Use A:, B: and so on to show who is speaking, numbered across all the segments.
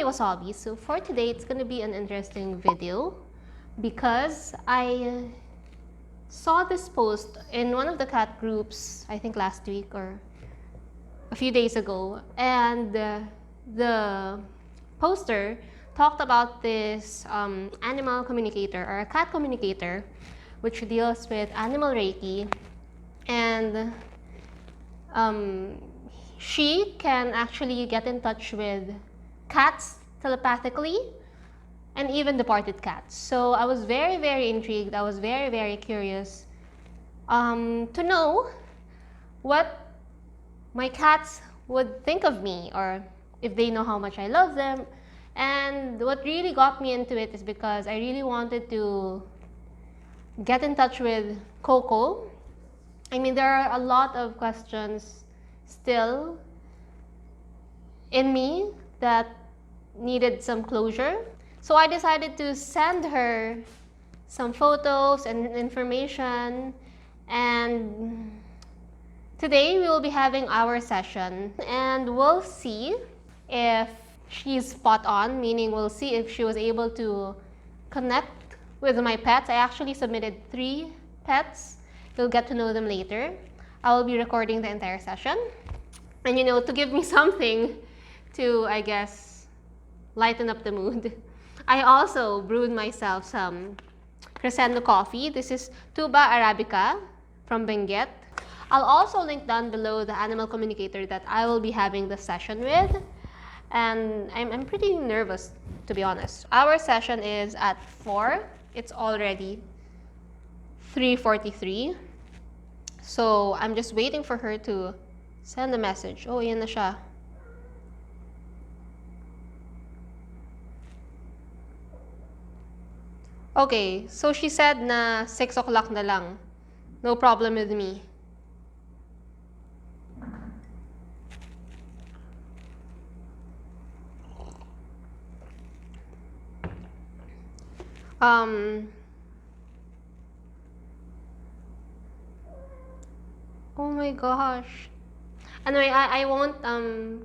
A: my wasabi. So for today, it's gonna be an interesting video because I saw this post in one of the cat groups, I think last week or a few days ago, and the poster talked about this animal communicator or a cat communicator which deals with animal Reiki, and she can actually get in touch with cats telepathically and even departed cats. So I was very, very intrigued. I was very, very curious to know what my cats would think of me, or if they know how much I love them. And what really got me into it is because I really wanted to get in touch with Coco. I mean, there are a lot of questions still in me that needed some closure. So I decided to send her some photos and information, and today we will be having our session and we'll see if she's spot on, meaning we'll see if she was able to connect with my pets. I actually submitted 3 pets. You'll get to know them later. I will be recording the entire session. And you know, to give me something to, I guess, lighten up the mood, I also brewed myself some crescendo coffee. This is Tuba Arabica from Benguet. I'll also link down below the animal communicator that I will be having the session with. And I'm pretty nervous, to be honest. Our session is at 4. It's already 3:43. So I'm just waiting for her to send a message. Oh, yan na siya. Okay, so she said na 6 o'clock na lang. No problem with me. Oh my gosh. Anyway, I won't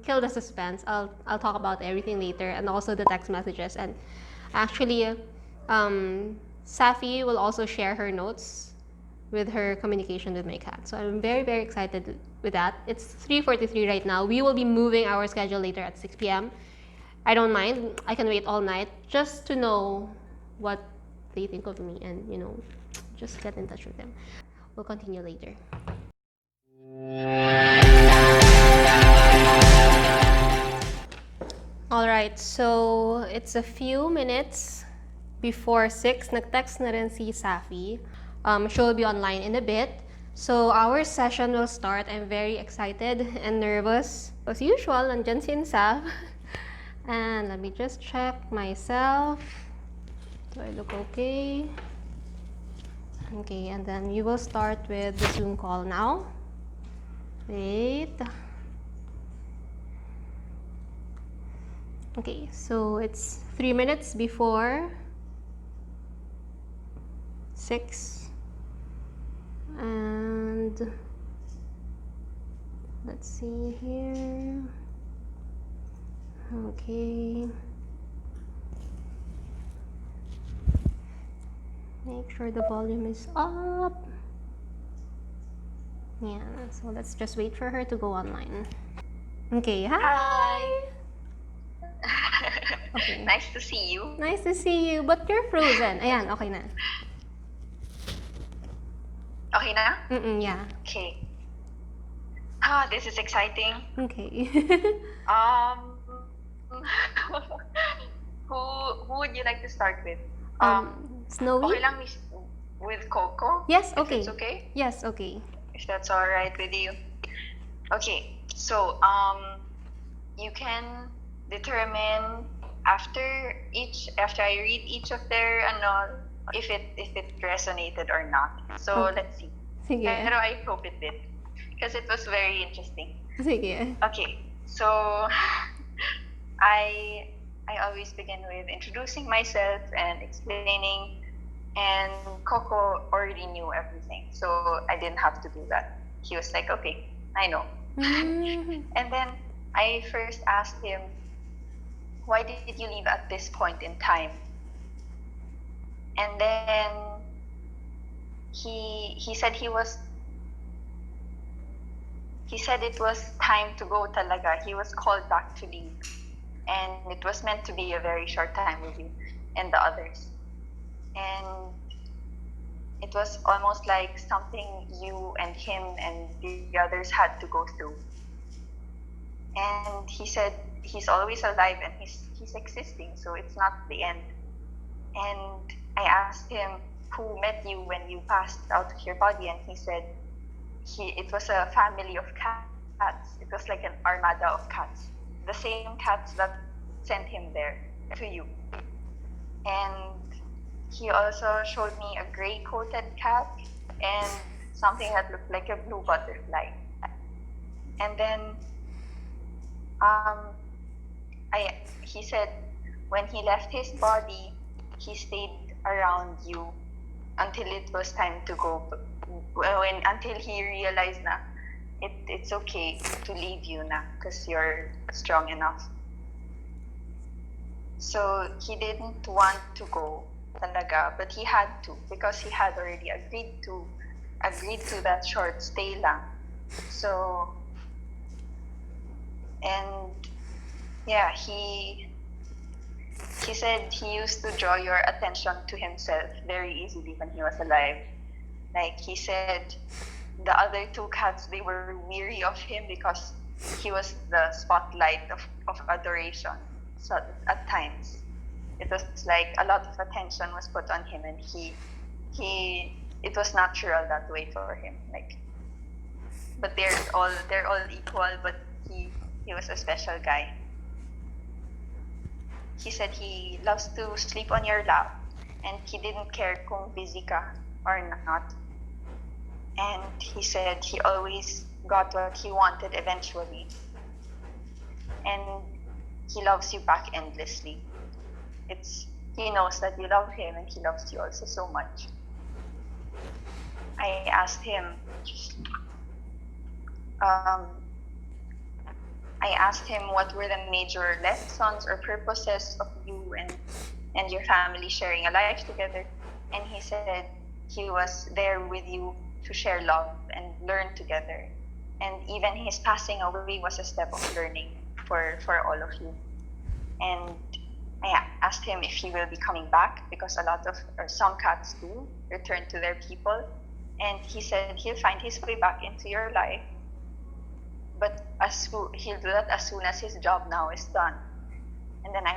A: kill the suspense. I'll talk about everything later, and also the text messages. And actually, Safi will also share her notes with her communication with my cat. So I'm very, very excited with that. It's 3:43 right now. We will be moving our schedule later at 6 p.m. I don't mind. I can wait all night just to know what they think of me and, you know, just get in touch with them. We'll continue later. Alright, so it's a few minutes before 6. Nag-text na rin si Safi. She'll be online in a bit. So our session will start. I'm very excited and nervous. As usual, nandyan si Saf. And let me just check myself. Do I look okay? Okay, and then we will start with the Zoom call now. Wait. Okay, so it's 3 minutes before 6. And let's see here. Okay. Make sure the volume is up. Yeah, so let's just wait for her to go online. Okay, hi! Okay.
B: Nice to see you.
A: Nice to see you, but you're frozen. Ayan, okay na.
B: Okay na?
A: Yeah.
B: Okay. This is exciting.
A: Okay.
B: Who would you like to start with?
A: Snowy?
B: Okay lang with Coco?
A: Yes, okay.
B: If it's okay?
A: Yes, okay.
B: If that's all right with you. Okay, so you can determine after I read each of their if it resonated or not. So let's see.
A: Sige.
B: Pero I hope it did, because it was very interesting.
A: Sige.
B: Okay, so I always begin with introducing myself and explaining, and Coco already knew everything, so I didn't have to do that. He was like, okay, I know. And then I first asked him, why did you leave at this point in time? And then he said it was time to go talaga. He was called back to leave. And it was meant to be a very short time with you and the others. And it was almost like something you and him and the others had to go through. And he said he's always alive and he's existing, so it's not the end. And I asked him who met you when you passed out of your body, and he said it was a family of cats. It was like an armada of cats. The same cats that sent him there to you. And he also showed me a gray coated cat and something that looked like a blue butterfly. And then he said when he left his body, he stayed around you until it was time to go. Until he realized na it's okay to leave you na because you're strong enough. So he didn't want to go talaga, but he had to because he had already agreed to that short stay lang. So, and yeah, he said he used to draw your attention to himself very easily when he was alive. Like he said, the other two cats, they were weary of him because he was the spotlight of adoration. So at times, it was like a lot of attention was put on him, and it was natural that way for him. Like, but they're all equal, but he was a special guy. He said he loves to sleep on your lap, and he didn't care kung busy ka or not. And he said he always got what he wanted eventually. And he loves you back endlessly. He knows that you love him, and he loves you also so much. I asked him what were the major lessons or purposes of you and your family sharing a life together, and he said he was there with you to share love and learn together, and even his passing away was a step of learning for all of you. And I asked him if he will be coming back because some cats do return to their people, and he said he'll find his way back into your life, but he'll do that as soon as his job now is done. And then I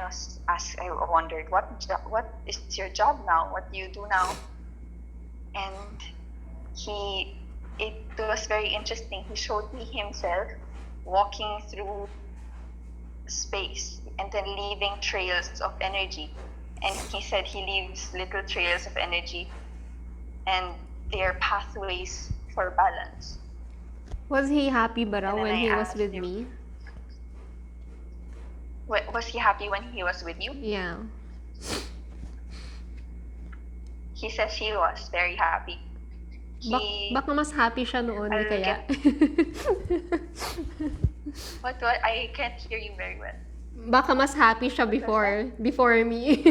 B: wondered, what is your job now? What do you do now? And it was very interesting. He showed me himself walking through space and then leaving trails of energy. And he said he leaves little trails of energy, and they are pathways for balance.
A: Was he happy ba raw
B: And then
A: when
B: I
A: he was
B: asked
A: with
B: him-
A: me?
B: Was he happy when he was with you?
A: Yeah.
B: He says he was very happy.
A: Baka mas happy siya noon, di
B: I'll
A: kaya?
B: What? I can't hear you very well.
A: Baka mas happy siya before me.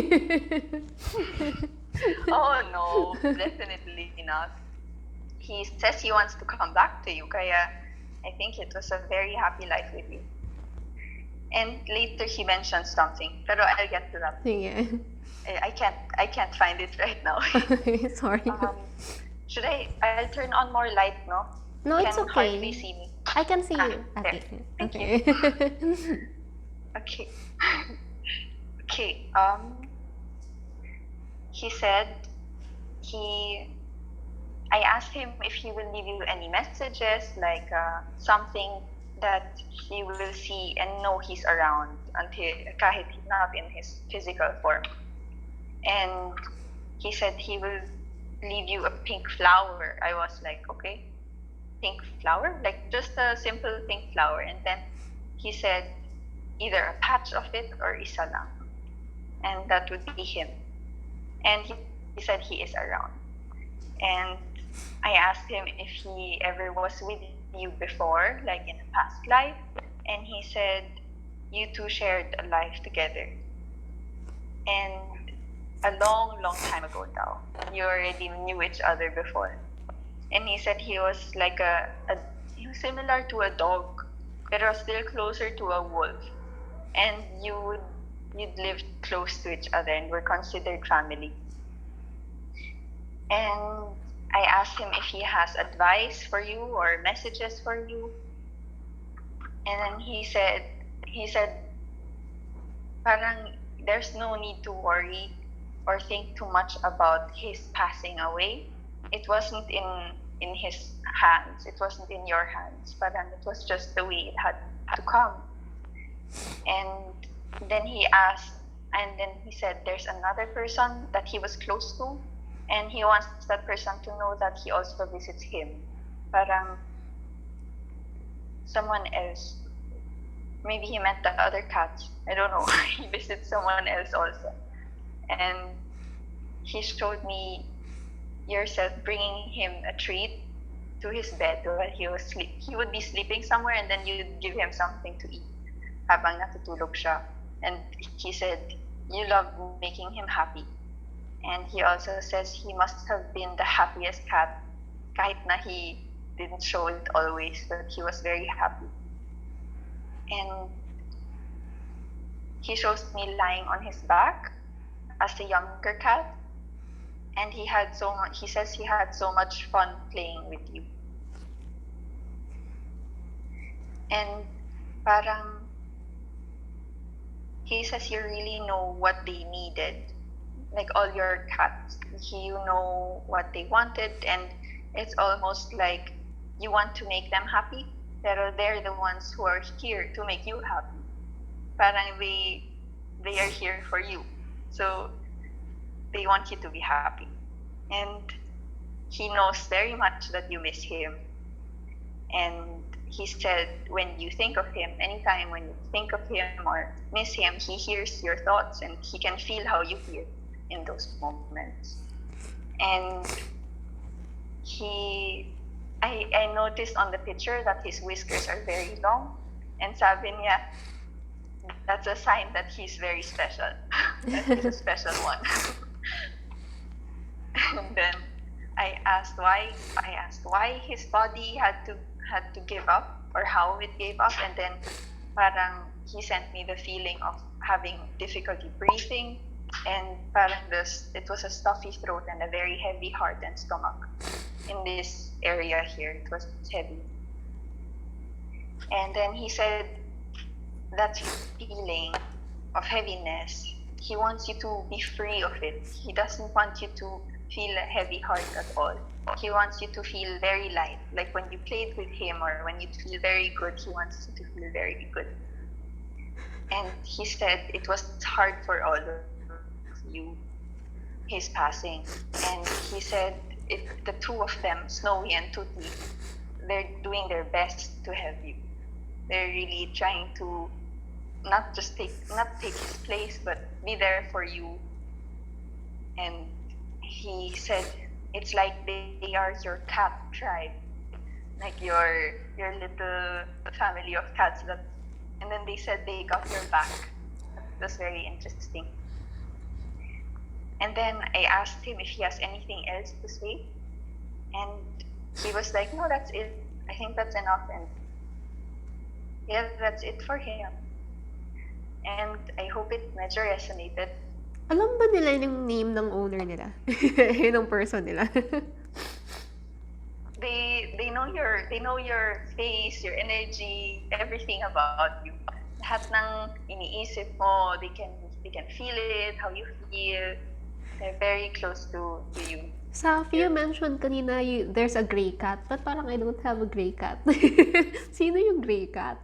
B: Oh no, definitely not. He says he wants to come back to you, kaya I think it was a very happy life with you. And later he mentioned something, pero I'll get to that.
A: Sige.
B: I can't find it right now.
A: Okay, sorry.
B: I'll turn on more light, no?
A: No,
B: You
A: it's
B: can
A: okay.
B: hardly see me.
A: I can see you.
B: There.
A: Okay.
B: Thank
A: Okay.
B: Okay. Okay. He said I asked him if he will leave you any messages, like something that he will see and know he's around until kahit not in his physical form. And he said he will leave you a pink flower. I was like, okay, pink flower? Like just a simple pink flower. And then he said either a patch of it or isa lang. And that would be him. And he said he is around. And I asked him if he ever was with you before, like in a past life. And he said you two shared a life together. And a long, long time ago now, you already knew each other before. And he said he was like he was similar to a dog, but still closer to a wolf. And you'd lived close to each other and were considered family. And I asked him if he has advice for you or messages for you. And then he said, parang there's no need to worry or think too much about his passing away. It wasn't in his hands. It wasn't in your hands. Parang it was just the way it had to come. And then he said there's another person that he was close to, and he wants that person to know that he also visits him. Parang someone else. Maybe he meant the other cats. I don't know. He visits someone else also. And he showed me yourself bringing him a treat to his bed while he was he would be sleeping somewhere, and then you'd give him something to eat habang natutulog siya. And he said you love making him happy. And he also says he must have been the happiest cat, kahit na he didn't show it always, but he was very happy. And he shows me lying on his back as a younger cat, and he says he had so much fun playing with you. And parang he says you really know what they needed, like all your cats. You know what they wanted, and it's almost like you want to make them happy, pero they're the ones who are here to make you happy. Parang they are here for you, so they want you to be happy. And he knows very much that you miss him. And he said when you think of him, anytime when you think of him or miss him, he hears your thoughts and he can feel how you feel in those moments. And I noticed on the picture that his whiskers are very long, and sabi niya, that's a sign that he's very special. That he's a special one. And then I asked why his body had to give up, or how it gave up, and then parang he sent me the feeling of having difficulty breathing, and parang it was a stuffy throat and a very heavy heart and stomach. In this area here, it was heavy. And then he said that feeling of heaviness, he wants you to be free of it. He doesn't want you to feel a heavy heart at all. He wants you to feel very light. Like when you played with him or when you feel very good, he wants you to feel very good. And he said it was hard for all of you, his passing. And he said the two of them, Snowy and Tutti, they're doing their best to help you. They're really trying to not take his place, but be there for you. And he said it's like they are your cat tribe, like your little family of cats. And then they said they got your back. That's very interesting. And then I asked him if he has anything else to say, and he was like, no, that's it. I think that's enough. And yeah, that's it for him. And I hope it medyo resonated.
A: Alam ba nila yung name ng owner nila? Yung person nila?
B: They know your face, your energy, everything about you. Lahat ng iniisip mo, they can feel it, how you feel. They're very close to you.
A: Saf, you mentioned kanina there's a gray cat, but parang I don't have a gray cat. Sino yung gray cat?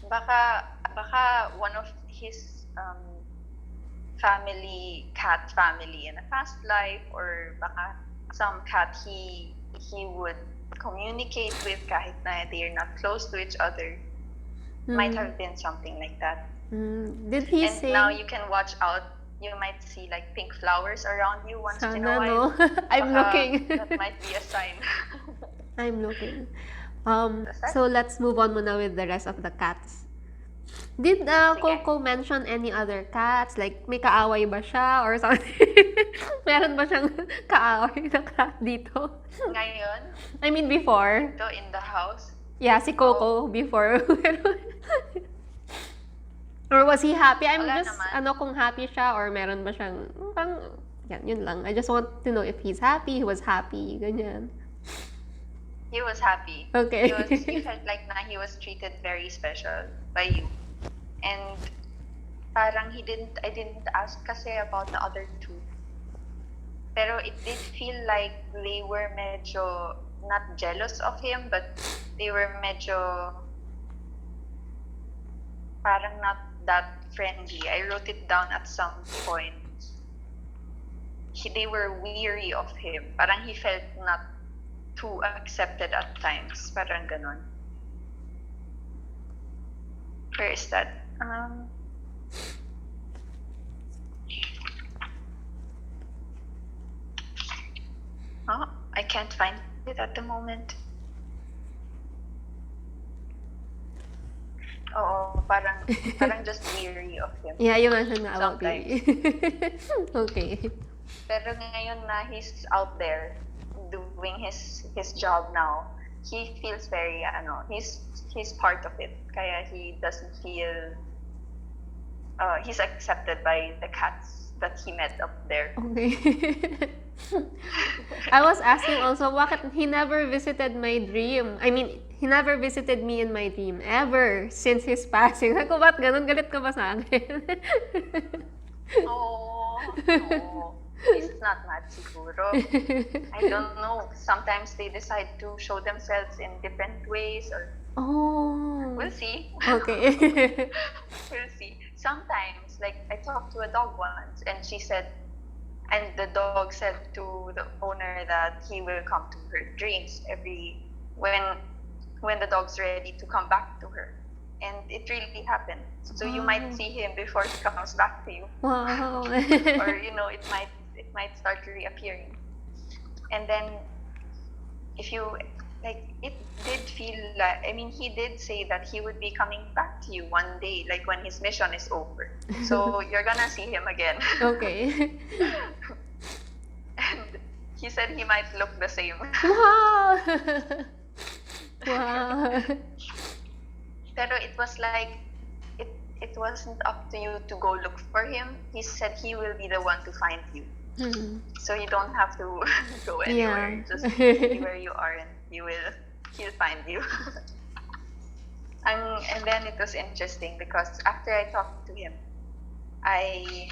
B: Baka one of his cat family in a past life, or baka some cat he would communicate with kahit na they're not close to each other. Might have been something like that.
A: Did he
B: and
A: say?
B: Now you can watch out. You might see like pink flowers around you once in a while.
A: No? I'm looking.
B: That might be a sign.
A: I'm looking. So let's move on muna with the rest of the cats. Did
B: Sige.
A: Coco mention any other cats? Like, may kaaway ba siya or something? Meron ba siyang kaaway na cat dito?
B: Ngayon,
A: I mean, before.
B: ito in the house.
A: Yeah, si Coco before. Or was he happy? I'm
B: Wala
A: just,
B: naman.
A: kung happy siya or meron ba siyang, yan, yun lang. I just want to know if he's happy, he was happy, ganyan.
B: He was happy.
A: Okay.
B: He felt like na he was treated very special by you. And parang I didn't ask kasi about the other two. Pero it did feel like they were medyo, not jealous of him, but they were medyo, parang not that friendly. I wrote it down at some point. They were weary of him. Parang he felt not too accepted at times. Parang ganon. Where is that? Oh, I can't find it at the moment. Oo, parang just weary of him.
A: Yeah, you mentioned that about
B: Sometimes.
A: Billy. Okay.
B: Pero ngayon na he's out there doing his job now, he feels very he's part of it. Kaya he doesn't feel he's accepted by the cats that he met up there.
A: Okay. I was asking also, bakit he never visited my dream? I mean, he never visited me in my dream ever since his passing. Ako, ba't ganun? Galit ka ba sa akin?
B: Oh, no. He's not mad siguro. I don't know. Sometimes they decide to show themselves in different ways or
A: Oh.
B: we'll see.
A: Okay.
B: We'll see. Sometimes, like I talked to a dog once and and the dog said to the owner that he will come to her dreams when the dog's ready to come back to her. And it really happened. So you might see him before he comes back to you.
A: Wow.
B: Or it might start reappearing. And then if you it did feel like, I mean, he did say that he would be coming back to you one day, like when his mission is over. So you're gonna see him again.
A: Okay.
B: And he said he might look the same.
A: Wow. Wow.
B: Pero it was like, it wasn't up to you to go look for him. He said he will be the one to find you. So you don't have to go anywhere.
A: Yeah.
B: Just be where you are and he'll find you. And then it was interesting because after I talked to him, I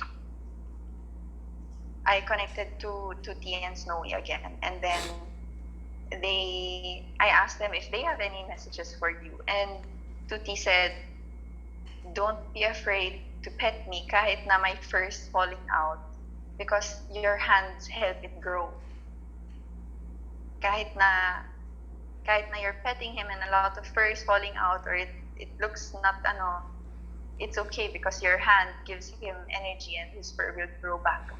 B: connected to T and Snowy again, and then I asked them if they have any messages for you, and Tuti said, "Don't be afraid to pet me kahit na my first falling out, because your hands help it grow. Kahit na you're petting him and a lot of fur is falling out, or it looks not it's okay because your hand gives him energy and his fur will grow back."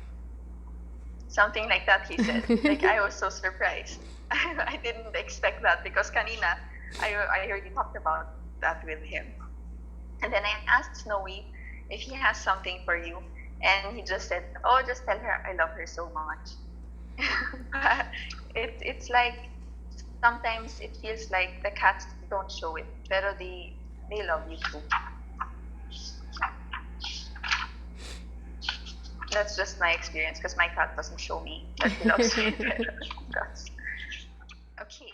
B: Something like that, he said. Like, I was so surprised. I didn't expect that because kanina, I already talked about that with him. And then I asked Snowy if he has something for you. And he just said, "Oh, just tell her I love her so much." It's like, sometimes it feels like the cats don't show it, pero they love you too. That's just my experience because my cat doesn't show me that he loves me. Okay.